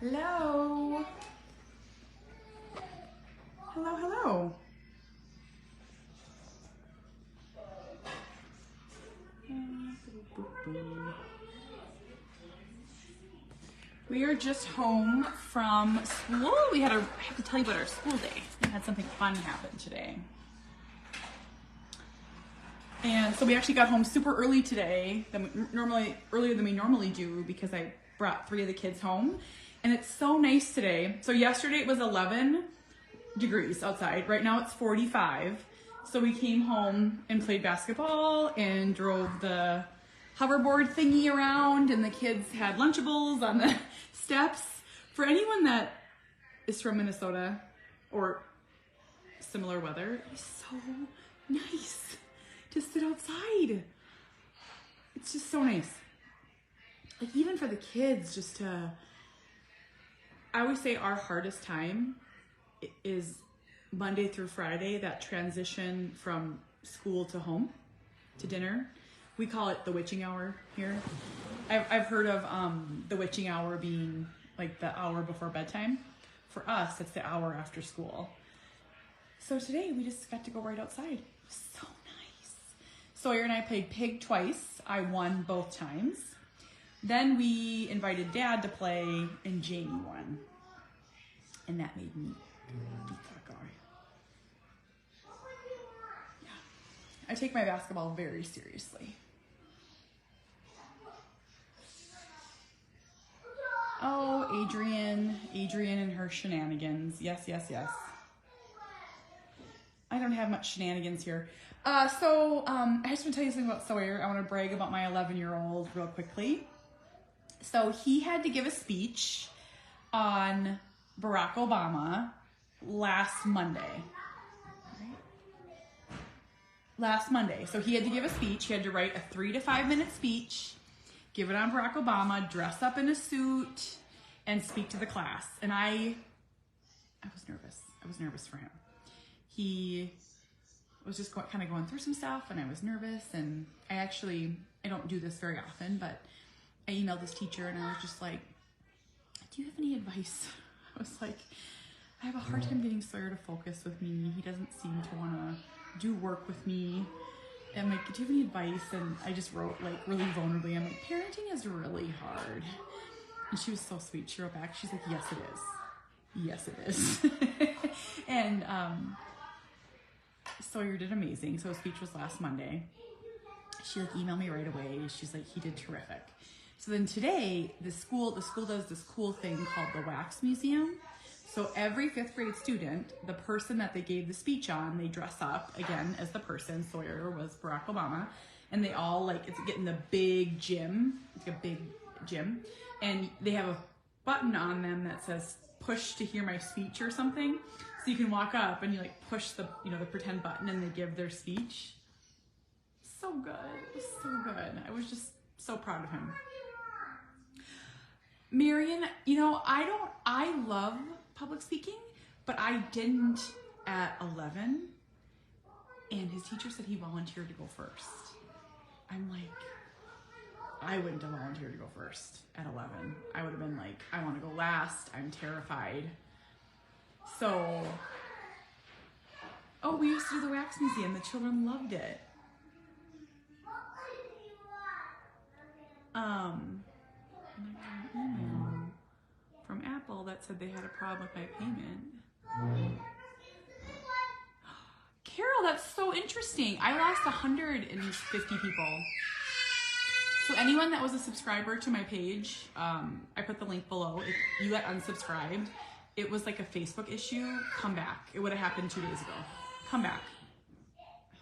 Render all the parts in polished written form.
Hello. Hello, hello. We are just home from school. I have to tell you about our school day. We had something fun happen today. And so we actually got home super early today, earlier than we normally do, because I brought 3 of the kids home. And it's so nice today. So yesterday it was 11 degrees outside. Right now it's 45. So we came home and played basketball and drove the hoverboard thingy around, and the kids had Lunchables on the steps. For anyone that is from Minnesota or similar weather, it's so nice to sit outside. It's just so nice. Like, even for the kids, just to, I always say our hardest time is Monday through Friday, that transition from school to home to dinner. We call it the witching hour here. I've heard of the witching hour being like the hour before bedtime. For us, it's the hour after school. So today we just got to go right outside. So nice. Sawyer and I played pig twice. I won both times. Then we invited Dad to play, and Jamie won. And that made me beat that guy. Yeah. I take my basketball very seriously. Oh, Adrian and her shenanigans. Yes. I don't have much shenanigans here. I just want to tell you something about Sawyer. I want to brag about my 11-year-old real quickly. So he had to give a speech on Barack Obama last Monday. Last Monday. So he had to give a speech. He had to write a 3 to 5 minute speech, give it on Barack Obama, dress up in a suit, and speak to the class. And I was nervous. I was nervous for him. He was just kind of going through some stuff, and I was nervous. And I don't do this very often, but I emailed his teacher, and I was just like, do you have any advice? I was like, I have a hard time getting Sawyer to focus with me. He doesn't seem to want to do work with me. And I'm like, do you have any advice? And I just wrote, like, really vulnerably, I'm like, parenting is really hard. And she was so sweet. She wrote back, she's like, yes, it is. Yes, it is. And Sawyer did amazing. So his speech was last Monday. She emailed me right away. She's like, he did terrific. So then today, the school does this cool thing called the Wax Museum. So every 5th grade student, the person that they gave the speech on, they dress up again as the person. Sawyer was Barack Obama, and they all it's getting the big gym. It's like a big gym, and they have a button on them that says "push to hear my speech" or something. So you can walk up and you push the the pretend button, and they give their speech. So good, it was so good. I was just so proud of him. Marion, I love public speaking, but I didn't at 11, and his teacher said he volunteered to go first. I'm like, I wouldn't have volunteered to go first at 11. I would have been like, I want to go last. I'm terrified. So, we used to do the Wax Museum. The children loved it. And I got an email from Apple that said they had a problem with my payment. Carol, that's so interesting. I lost 150 people. So anyone that was a subscriber to my page, I put the link below. If you got unsubscribed, it was like a Facebook issue. Come back. It would have happened 2 days ago. Come back.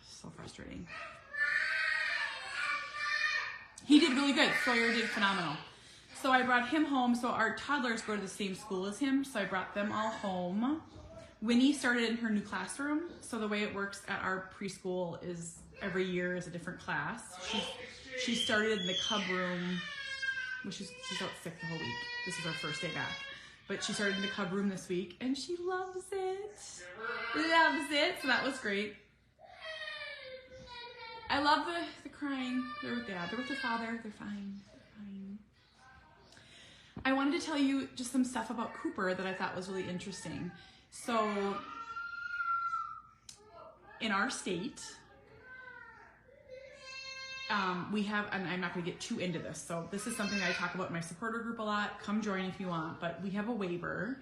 So frustrating. He did really good. Sawyer did phenomenal. So I brought him home. So our toddlers go to the same school as him. So I brought them all home. Winnie started in her new classroom. So the way it works at our preschool is every year is a different class. She started in the cub room. Well, she's out sick the whole week. This is our first day back. But she started in the cub room this week, and she loves it. Loves it. So that was great. I love the crying. They're with Dad. They're with their father. They're fine. They're fine. I wanted to tell you just some stuff about Cooper that I thought was really interesting. So in our state, we have, and I'm not going to get too into this, so this is something that I talk about in my supporter group a lot. Come join if you want, but we have a waiver,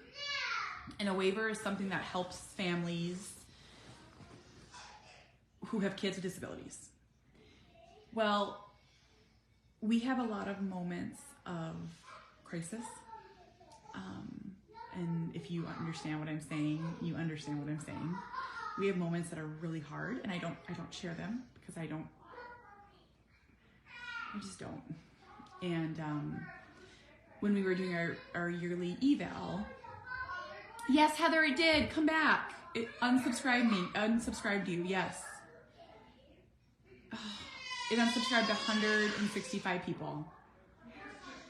and a waiver is something that helps families who have kids with disabilities. Well, we have a lot of moments of crisis, and if you understand what I'm saying, you understand what I'm saying. We have moments that are really hard, and I don't share them because I just don't. And when we were doing our yearly eval, yes, Heather, it did. Come back. It unsubscribed you. Yes. It unsubscribed 165 people.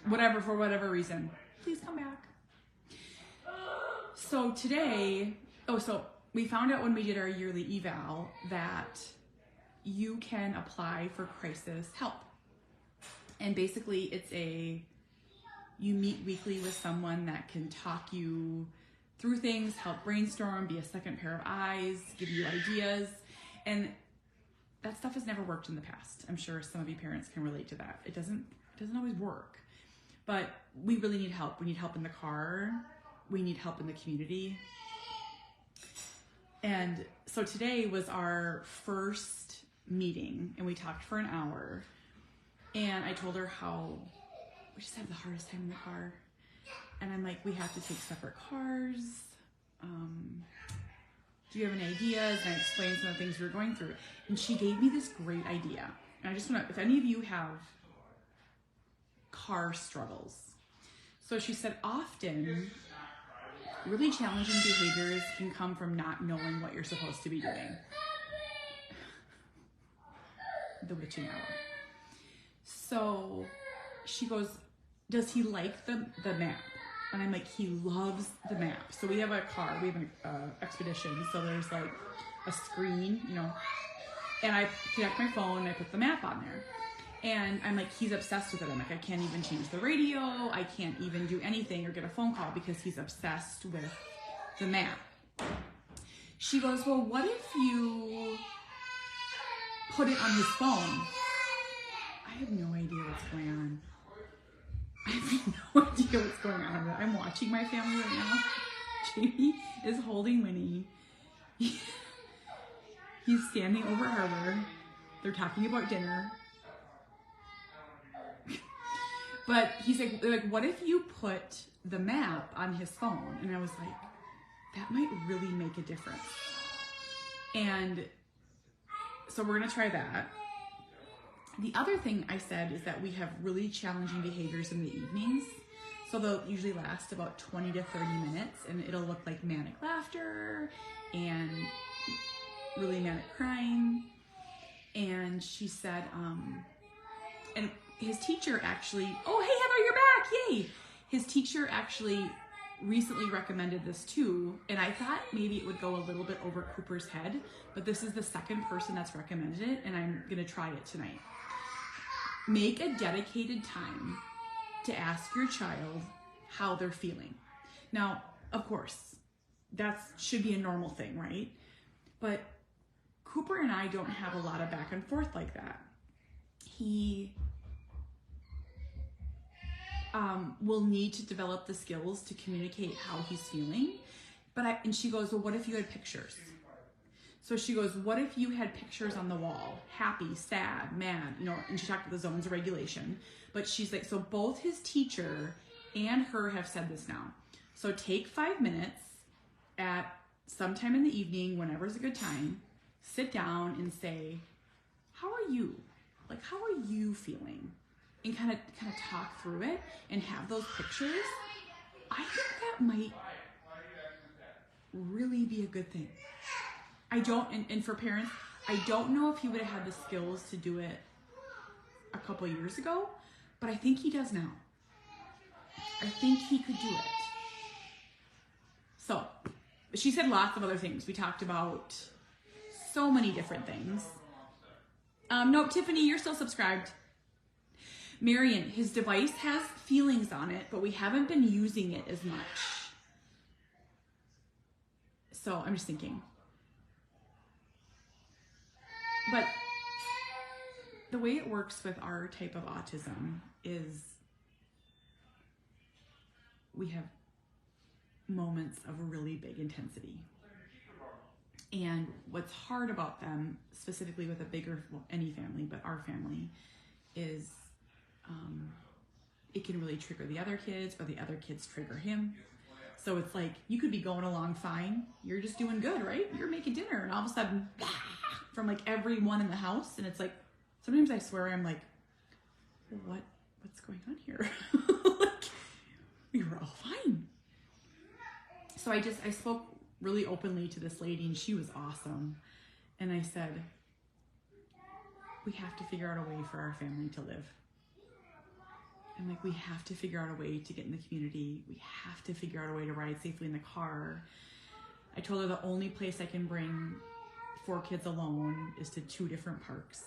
Whatever, for whatever reason. Please come back. So today, so we found out when we did our yearly eval that you can apply for crisis help. And basically you meet weekly with someone that can talk you through things, help brainstorm, be a second pair of eyes, give you ideas. And that stuff has never worked in the past. I'm sure some of you parents can relate to that. It doesn't always work, but we really need help. We need help in the car. We need help in the community. And so today was our first meeting, and we talked for an hour. And I told her how we just have the hardest time in the car. And I'm like, we have to take separate cars. Do you have any ideas? And I explained some of the things we were going through. And she gave me this great idea. And I just want to, if any of you have car struggles. So she said, often really challenging behaviors can come from not knowing what you're supposed to be doing. The witching hour. So she goes, does he like the map? And I'm like, he loves the map. So we have a car, we have an Expedition. So there's like a screen, and I connect my phone and I put the map on there. And I'm like, he's obsessed with it. I'm like, I can't even change the radio. I can't even do anything or get a phone call because he's obsessed with the map. She goes, well, what if you put it on his phone? I have no idea what's going on. I have no idea what's going on. I'm watching my family right now. Jamie is holding Winnie. He's standing over her. They're talking about dinner. But he's like, what if you put the map on his phone? And I was like, that might really make a difference. And so we're going to try that. The other thing I said is that we have really challenging behaviors in the evenings. So they'll usually last about 20 to 30 minutes, and it'll look like manic laughter and really manic crying. And she said, and his teacher actually, oh, hey, Heather, you're back, yay. His teacher actually recently recommended this too, and I thought maybe it would go a little bit over Cooper's head, but this is the second person that's recommended it, and I'm gonna try it tonight. Make a dedicated time to ask your child how they're feeling. Now, of course, that should be a normal thing, right? But Cooper and I don't have a lot of back and forth like that. He will need to develop the skills to communicate how he's feeling. And she goes, well, what if you had pictures? So she goes, what if you had pictures on the wall? Happy, sad, mad, and she talked about the zones of regulation. But she's like, so both his teacher and her have said this now. So take 5 minutes at sometime in the evening, whenever's a good time, sit down and say, how are you? Like, how are you feeling? And kind of talk through it and have those pictures. I think that might really be a good thing. I don't, and for parents, I don't know if he would have had the skills to do it a couple years ago, but I think he does now. I think he could do it. So, she said lots of other things. We talked about so many different things. No, Tiffany, you're still subscribed. Marion, his device has feelings on it, but we haven't been using it as much. So I'm just thinking. But the way it works with our type of autism is we have moments of really big intensity. And what's hard about them, specifically with a bigger, well, any family, but our family, is it can really trigger the other kids, or the other kids trigger him. So it's like, you could be going along fine, you're just doing good, right? You're making dinner, and all of a sudden, from like everyone in the house, and it's like, sometimes I swear I'm like, what's going on here? Like, we were all fine. So I spoke really openly to this lady, and she was awesome. And I said, we have to figure out a way for our family to live. I'm like, we have to figure out a way to get in the community. We have to figure out a way to ride safely in the car. I told her the only place I can bring 4 kids alone is to 2 different parks.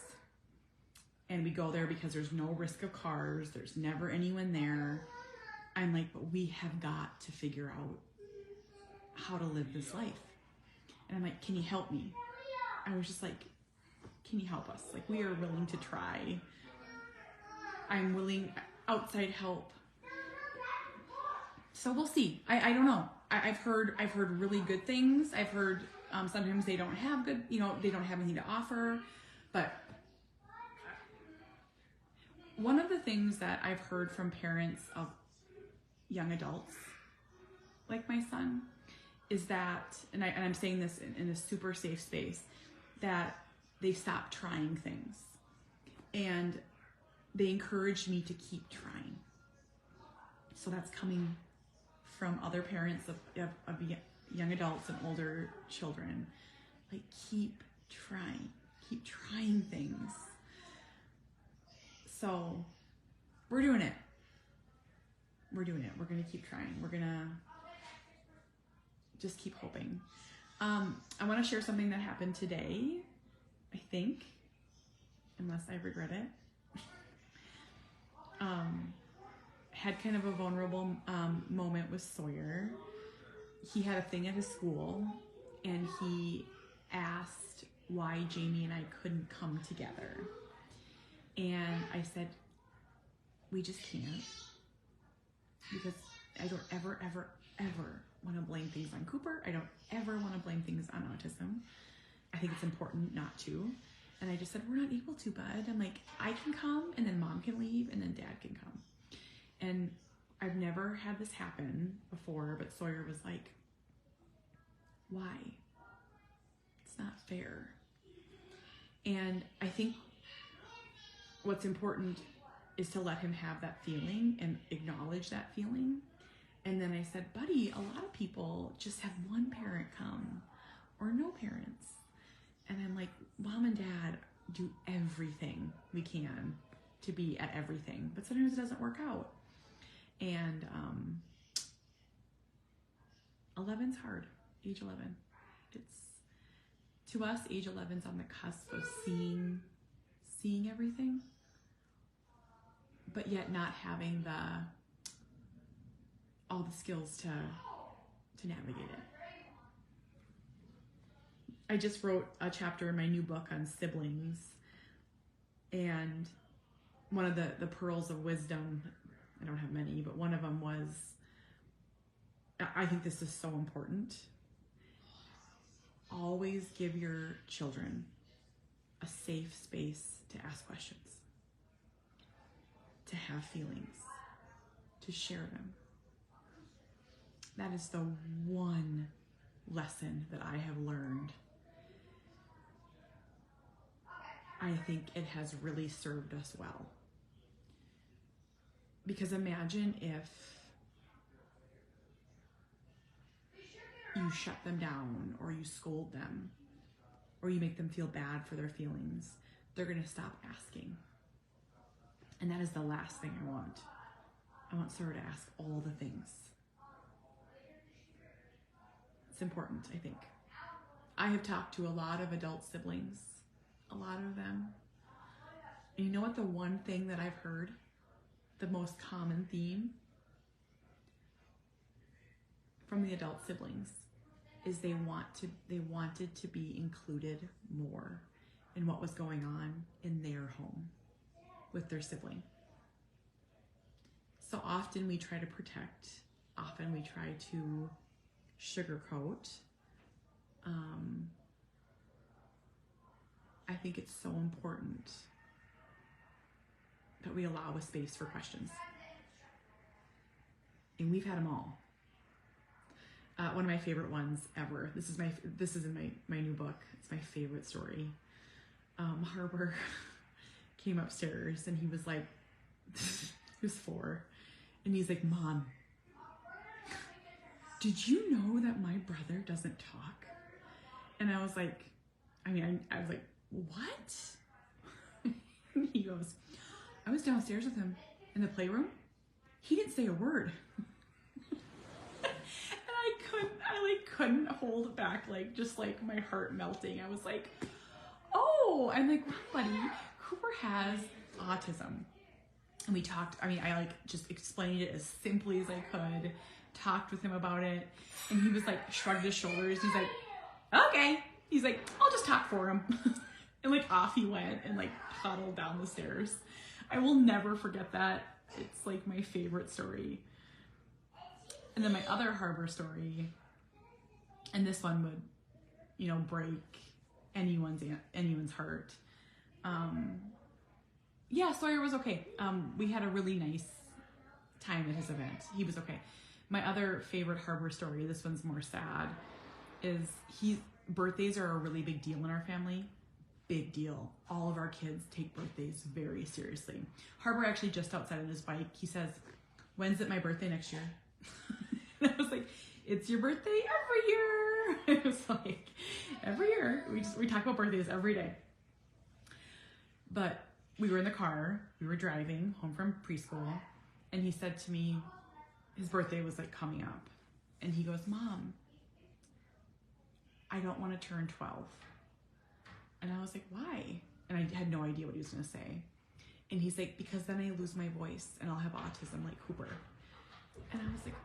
And we go there because there's no risk of cars. There's never anyone there. I'm like, but we have got to figure out how to live this life. And I'm like, can you help me? I was just like, can you help us? Like, we are willing to try. I'm willing, outside help. So we'll see. I don't know. I've heard really good things. I've heard sometimes they don't have good, they don't have anything to offer. But one of the things that I've heard from parents of young adults, like my son, is that, and I'm saying this in a super safe space, that they stop trying things. And they encourage me to keep trying. So that's coming from other parents of young adults and older children. Like, keep trying things. So we're doing it. We're going to keep trying. We're going to just keep hoping. I want to share something that happened today, I think, unless I regret it. Had kind of a vulnerable moment with Sawyer. He had a thing at his school, and he asked why Jamie and I couldn't come together. And I said, we just can't, because I don't ever want to blame things on Cooper. I don't ever want to blame things on autism. I think it's important not to. And I just said, we're not able to, bud. I'm like, I can come, and then mom can leave, and then dad can come. And I've never had this happen before, but Sawyer was like, why? It's not fair. And I think what's important is to let him have that feeling and acknowledge that feeling. And then I said, buddy, a lot of people just have one parent come, or no parents. And I'm like, mom and dad do everything we can to be at everything, but sometimes it doesn't work out. And 11's hard, age 11. It's, to us, age 11's on the cusp of seeing everything, but yet not having all the skills to navigate it. I just wrote a chapter in my new book on siblings, and one of the pearls of wisdom, I don't have many, but one of them was, I think this is so important, always give your children a safe space to ask questions, to have feelings, to share them. That is the one lesson that I have learned. I think it has really served us well. Because imagine if you shut them down, or you scold them, or you make them feel bad for their feelings. They're going to stop asking. And that is the last thing I want. I want Sarah to ask all the things. It's important, I think. I have talked to a lot of adult siblings, a lot of them. And you know what the one thing that I've heard the most common theme from the adult siblings is they wanted to be included more in what was going on in their home with their sibling. So often we try to protect, often we try to sugarcoat. I think it's so important that we allow a space for questions. And we've had them all. One of my favorite ones ever. This is in my new book. It's my favorite story. Harbor came upstairs and he was like, he was 4, and he's like, Mom, did you know that my brother doesn't talk? And I was like, I was like, what? And he goes, I was downstairs with him in the playroom. He didn't say a word. I couldn't hold back, just my heart melting. I was like, oh, I'm like, well, buddy, Cooper has autism. And we talked, I just explained it as simply as I could, talked with him about it. And he was shrugged his shoulders. He's like, okay. He's like, I'll just talk for him. And off he went and toddled down the stairs. I will never forget that. It's my favorite story. And then my other Harbor story, and this one would, break anyone's heart. Yeah, Sawyer was okay. We had a really nice time at his event. He was okay. My other favorite Harbor story, this one's more sad, is birthdays are a really big deal in our family. Big deal. All of our kids take birthdays very seriously. Harbor actually just outside on his bike, he says, when's it my birthday next year? And I was like, it's your birthday every year. It was every year. We talk about birthdays every day. But we were in the car, we were driving home from preschool, and he said to me, his birthday was coming up. And he goes, Mom, I don't want to turn 12. And I was like, why? And I had no idea what he was going to say. And he's like, because then I lose my voice and I'll have autism like Cooper. And I was like,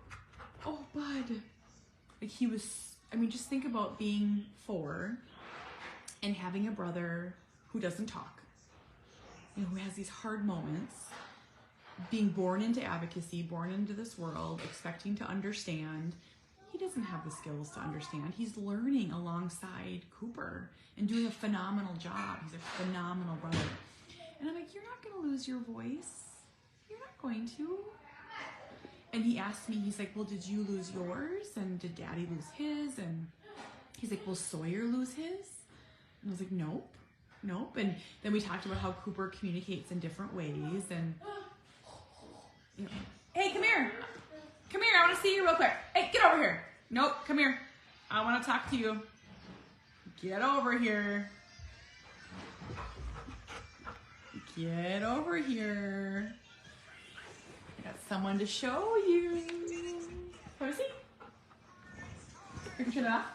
oh, bud. He was, just think about being 4 and having a brother who doesn't talk, who has these hard moments, being born into advocacy, born into this world, expecting to understand. He doesn't have the skills to understand. He's learning alongside Cooper and doing a phenomenal job. He's a phenomenal brother. And I'm like, you're not going to lose your voice. You're not going to. And he asked me, he's like, well, did you lose yours? And did Daddy lose his? And he's like, will Sawyer lose his? And I was like, nope. And then we talked about how Cooper communicates in different ways. And, hey, come here. Come here, I want to see you real quick. Hey, get over here. Nope, come here. I want to talk to you. Get over here. Get over here. I got someone to show you. Want to see? You can turn it off.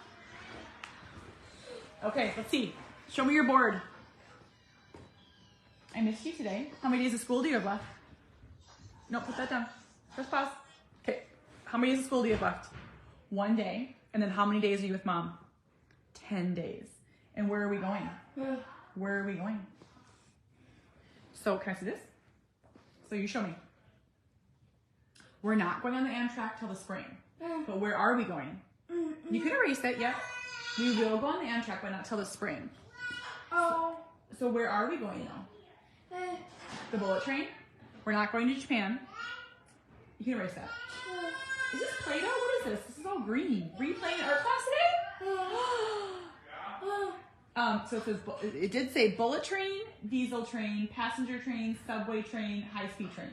Okay, let's see. Show me your board. I missed you today. How many days of school do you have left? No, put that down. First pause. Okay, how many days of school do you have left? 1 day. And then how many days are you with Mom? 10 days. And where are we going? Where are we going? So can I see this? So you show me. We're not going on the Amtrak till the spring. But where are we going? You can erase it, yep. We will go on the Amtrak, but not till the spring. So where are we going though? The bullet train? We're not going to Japan. You can erase that. Is this Play-Doh? What is this? This is all green. Were you playing art class today? So it says, it did say bullet train, diesel train, passenger train, subway train, high-speed train.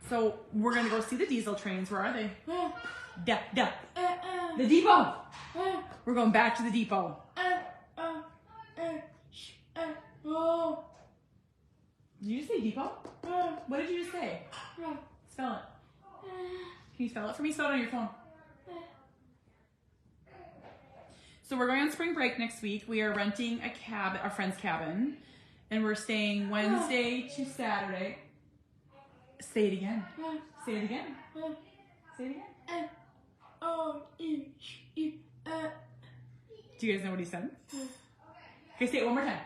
So we're going to go see the diesel trains. Where are they? The depot. We're going back to the depot. Did you just say depot? What did you just say? Spell it. Can you spell it for me? Spell it on your phone. So we're going on spring break next week. We are renting a friend's cabin, and we're staying Wednesday to Saturday. Say it again. Say it again. Say it again. Do you guys know what he said? Okay, say it one more time.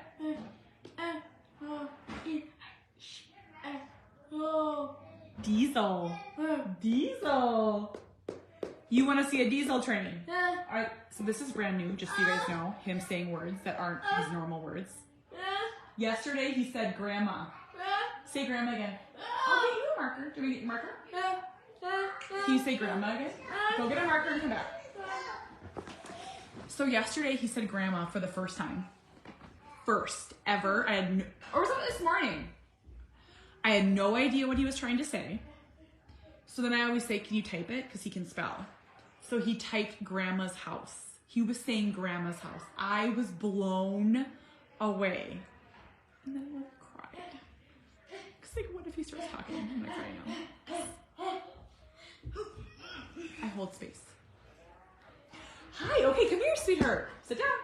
Diesel. Diesel. You want to see a diesel train? Alright, so this is brand new, just so you guys know. Him saying words that aren't his normal words. Yesterday he said grandma. Say grandma again. I'll get you a marker. Do we get your marker? Can you say grandma again? Go get a marker and come back. So yesterday he said grandma for the first time. First ever. Or was it this morning? I had no idea what he was trying to say. So then I always say, can you type it? Because he can spell. So he typed grandma's house. He was saying grandma's house. I was blown away. And then I cried. Because like, what if he starts talking? I'm gonna cry now. I hold space. Hi, okay, come here, sweetheart. Sit down.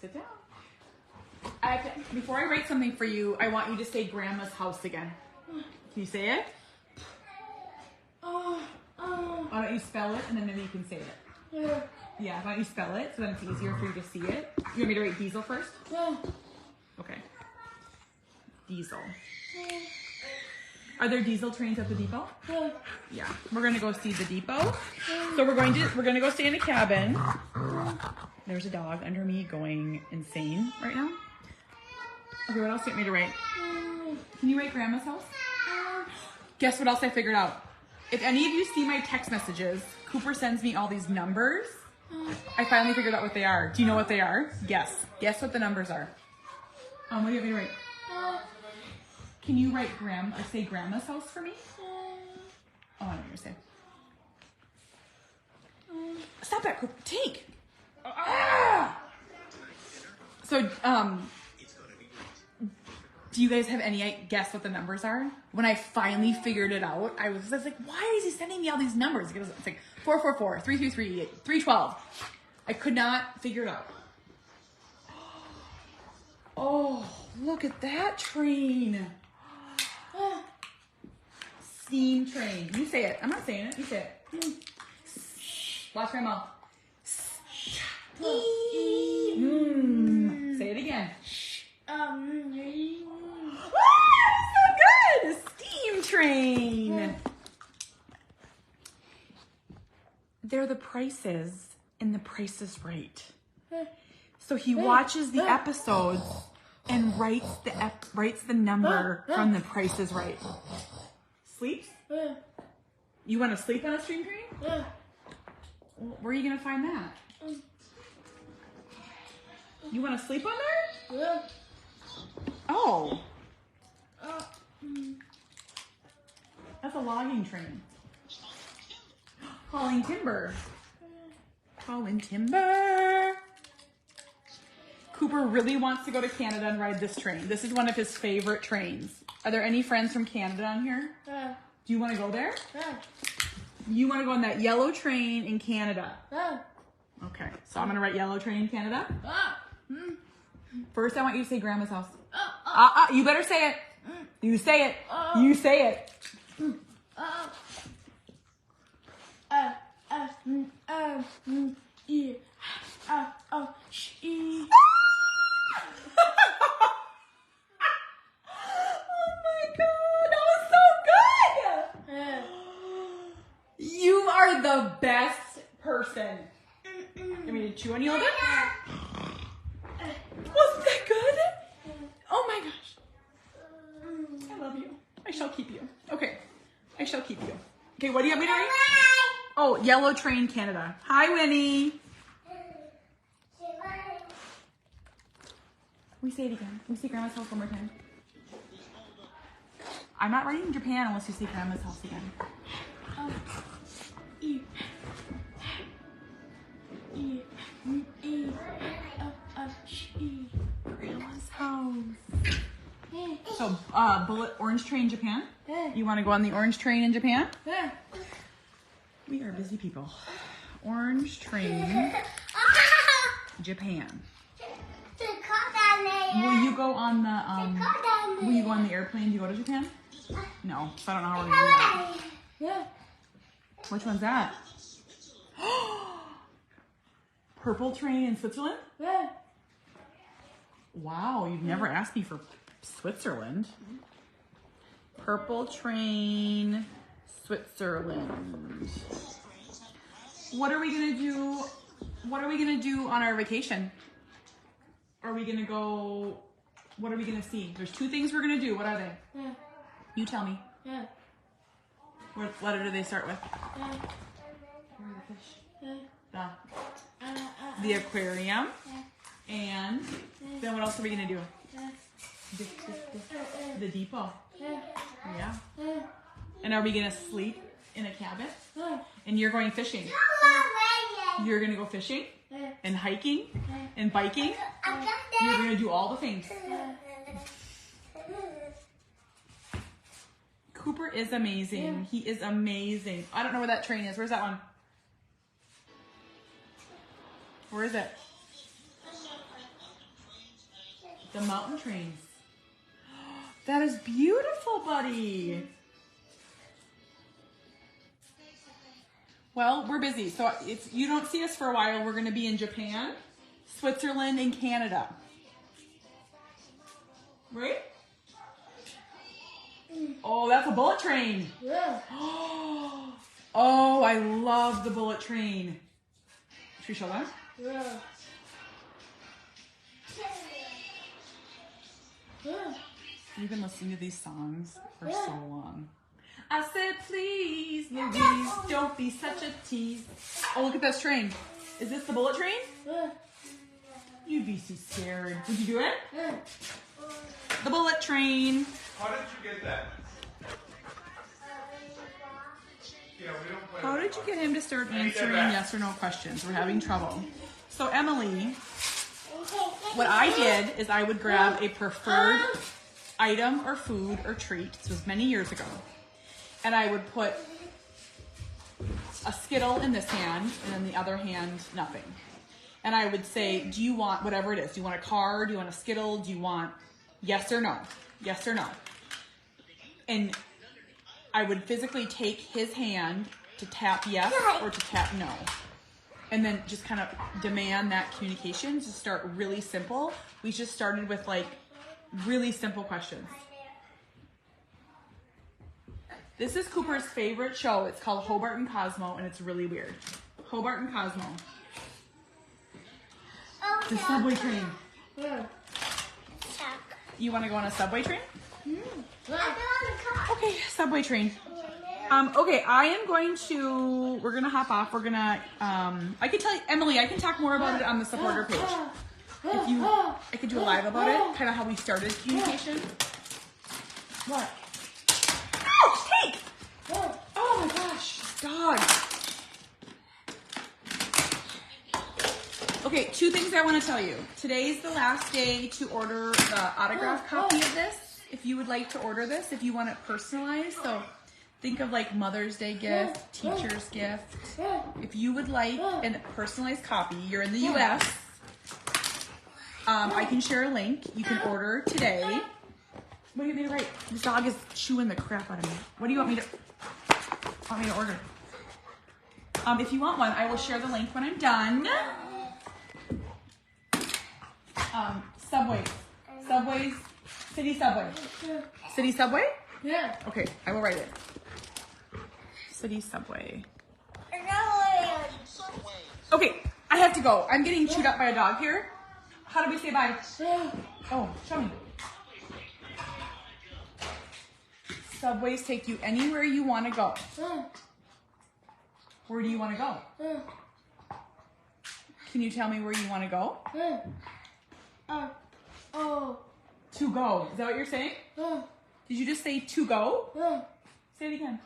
Sit down. Before I write something for you, I want you to say grandma's house again. Can you say it? Why don't you spell it and then maybe you can say it? Yeah, why don't you spell it so then it's easier for you to see it? You want me to write diesel first? Okay. Diesel. Are there diesel trains at the depot? Yeah. We're gonna go see the depot. So we're gonna go stay in a cabin. There's a dog under me going insane right now. Okay, what else do you want me to write? Can you write grandma's house? Guess what else I figured out? If any of you see my text messages, Cooper sends me all these numbers. I finally figured out what they are. Do you know what they are? Guess. Guess what the numbers are. What do you want me to write? Can you write say grandma's house for me? Oh, I know what you're saying. Stop that, Cooper. Take. So, do you guys have any guess what the numbers are? When I finally figured it out, I was like, why is he sending me all these numbers? It's like 444, 333, 312. I could not figure it out. Oh, look at that train. Steam train. You say it. I'm not saying it. You say it. Watch my mouth. Say it again. So good! Steam train. They're the prices, and the price is right. So he watches the episodes and writes the number from the Price is Right. Sleeps? You want to sleep on a steam train? Where are you gonna find that? You want to sleep on there? Oh. That's a logging train. Hauling timber. Hauling timber. Cooper really wants to go to Canada and ride this train. This is one of his favorite trains. Are there any friends from Canada on here? Do you want to go there? You want to go on that yellow train in Canada? Okay, so I'm going to write yellow train in Canada. First, I want you to say grandma's house. You better say it. You say it. You say it. You are the best person. Want me to chew on you a little bit? Wasn't that good? Oh my gosh. I love you. I shall keep you. Okay. I shall keep you. Okay, what do you want me to write? Oh, yellow train Canada. Hi, Winnie. We say it again. We say grandma's house one more time. I'm not writing Japan unless you say grandma's house again. Grandma's house. So, orange train Japan? You want to go on the orange train in Japan? We are busy people. Orange train Japan. Will you go on the airplane to go to Japan? No, so I don't know how we're gonna do that. Yeah. Which one's that? Purple train in Switzerland? Yeah. Wow, you've never asked me for Switzerland. Purple train, Switzerland. What are we gonna do? What are we gonna do on our vacation? Are we gonna go? What are we gonna see? There's two things we're gonna do. What are they? Yeah. You tell me. Yeah. What letter do they start with? Yeah. Where are the fish? Yeah. The aquarium. And then what else are we gonna do? The depot. Yeah. And are we gonna sleep in a cabin? And you're going fishing. You're gonna go fishing and hiking and biking. You're gonna do all the things. Cooper is amazing. He is amazing. I don't know where that train is. Where's that one? Where is it? The mountain trains. That is beautiful, buddy. Well, we're busy. So if you don't see us for a while, we're going to be in Japan, Switzerland, and Canada. Right? Oh, that's a bullet train. Yeah. Oh, I love the bullet train. Should we show them? Yeah. You've been listening to these songs for so long. I said, please, Louise, don't be such a tease. Oh, look at this train. Is this the bullet train? You'd be so scared. Would you do it? The bullet train. How did you get that? Yeah, we don't play. How did you get him to start answering yes or no questions? We're having trouble. So, Emily, what I did is I would grab a preferred item or food or treat. This was many years ago. And I would put a Skittle in this hand and in the other hand, nothing. And I would say, do you want whatever it is? Do you want a car? Do you want a Skittle? Do you want yes or no? Yes or no? And I would physically take his hand to tap yes or to tap no. And then just kind of demand that communication to start really simple. We just started with like really simple questions. This is Cooper's favorite show. It's called Hobart and Cosmo, and it's really weird. Hobart and Cosmo. The subway train. You want to go on a subway train? Okay, subway train. Okay, I am going to, we're going to hop off. We're going to, I can tell you, Emily, I can talk more about it on the supporter page. If you, I could do a live about it, kind of how we started communication. What? Oh, take! Oh my gosh, dog. Okay, two things I want to tell you. Today's the last day to order the autographed copy of this. If you would like to order this, if you want it personalized, so think of like Mother's Day gift, teacher's gift. If you would like a personalized copy, you're in the US, I can share a link. You can order today. What do you want me to write? This dog is chewing the crap out of me. What do you want me to order? If you want one, I will share the link when I'm done. Subways, City Subway. City Subway? Yeah. Okay, I will write it. City Subway. Okay, I have to go. I'm getting chewed up by a dog here. How do we say bye? Oh, show me. Subways take you anywhere you want to go. Where do you want to go? Can you tell me where you want to go? To go. Is that what you're saying? Did you just say to go? Say it again.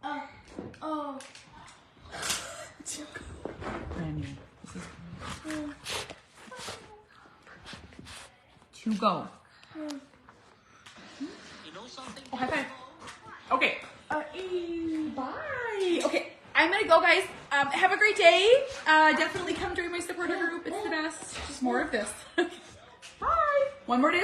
To go. Randy, this is to go. Oh, high five. Okay. Bye. Okay, I'm gonna go, guys. Have a great day. Definitely come join my supporter group. It's the best. Just more of this. Bye. One more day.